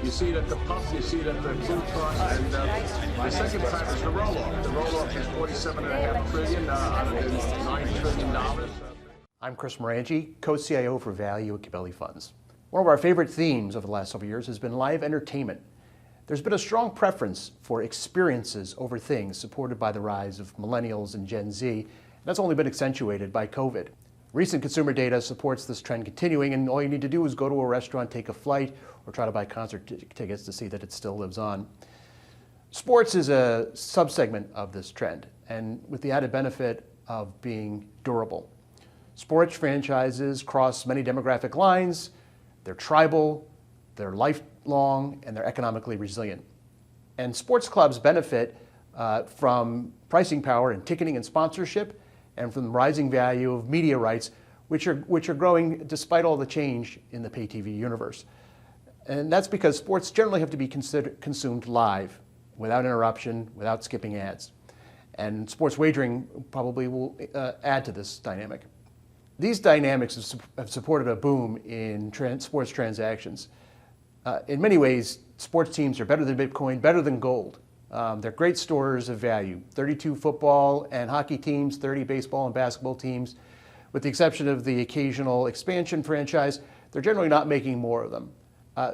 You see it at the pump, you see it at the food cost, and the second time is the roll-off. The roll-off is $47.5 trillion out of the $9 trillion. I'm Chris Marangi, co-CIO for Value at Gabelli Funds. One of our favorite themes over the last several years has been live entertainment. There's been a strong preference for experiences over things, supported by the rise of millennials and Gen Z, and that's only been accentuated by COVID. Recent consumer data supports this trend continuing, and all you need to do is go to a restaurant, take a flight, or try to buy concert tickets to see that it still lives on. Sports is a subsegment of this trend, and with the added benefit of being durable. Sports franchises cross many demographic lines. They're tribal, they're lifelong, and they're economically resilient. And sports clubs benefit from pricing power and ticketing and sponsorship, and from the rising value of media rights, which are growing despite all the change in the pay TV universe. And that's because sports generally have to be consumed live, without interruption, without skipping ads. And sports wagering probably will add to this dynamic. These dynamics have supported a boom in sports transactions. In many ways, sports teams are better than Bitcoin, better than gold. They're great stores of value. 32 football and hockey teams, 30 baseball and basketball teams. With the exception of the occasional expansion franchise, they're generally not making more of them.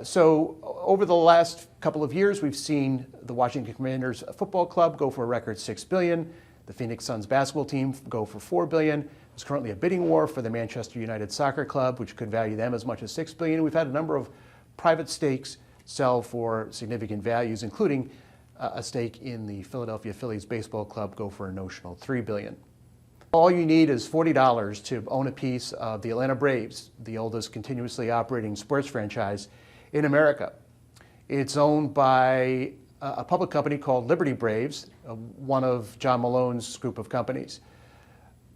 So over the last couple of years, we've seen the Washington Commanders football club go for a record $6 billion, the Phoenix Suns basketball team go for $4 billion. There's currently a bidding war for the Manchester United Soccer Club, which could value them as much as $6 billion. We've had a number of private stakes sell for significant values, including a stake in the Philadelphia Phillies baseball club go for a notional $3 billion. All you need is $40 to own a piece of the Atlanta Braves, the oldest continuously operating sports franchise in America. It's owned by a public company called Liberty Braves, one of John Malone's group of companies.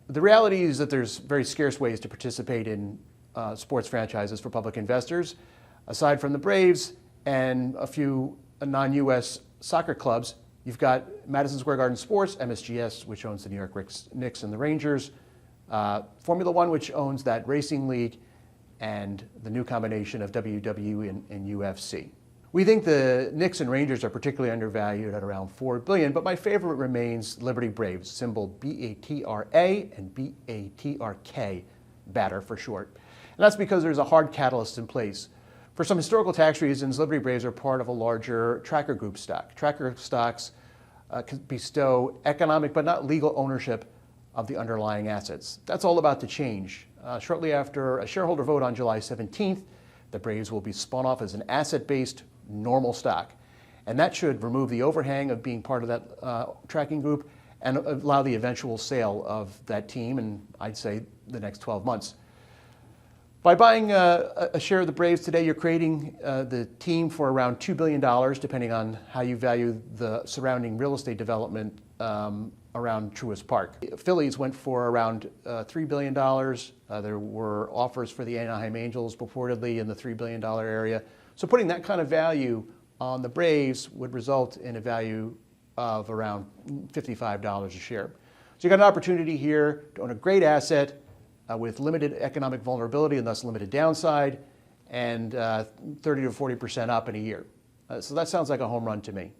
The reality is that there's very scarce ways to participate in sports franchises for public investors. Aside from the Braves and a few non-U.S. soccer clubs, you've got Madison Square Garden Sports, MSGS, which owns the New York Knicks and the Rangers, Formula One, which owns that racing league, and the new combination of WWE and UFC. We think the Knicks and Rangers are particularly undervalued at around $4 billion, but my favorite remains Liberty Braves, symbol B-A-T-R-A and B-A-T-R-K, batter for short. And that's because there's a hard catalyst in place. For some historical tax reasons, Liberty Braves are part of a larger tracker group stock. Tracker stocks bestow economic but not legal ownership of the underlying assets. That's all about to change. Shortly after a shareholder vote on July 17th, the Braves will be spun off as an asset-based normal stock. And that should remove the overhang of being part of that tracking group and allow the eventual sale of that team in, I'd say, the next 12 months. By buying a share of the Braves today, you're creating the team for around $2 billion, depending on how you value the surrounding real estate development around Truist Park. Phillies went for around $3 billion. There were offers for the Anaheim Angels purportedly in the $3 billion area. So putting that kind of value on the Braves would result in a value of around $55 a share. So you got an opportunity here to own a great asset with limited economic vulnerability and thus limited downside, and 30 to 40% up in a year. So that sounds like a home run to me.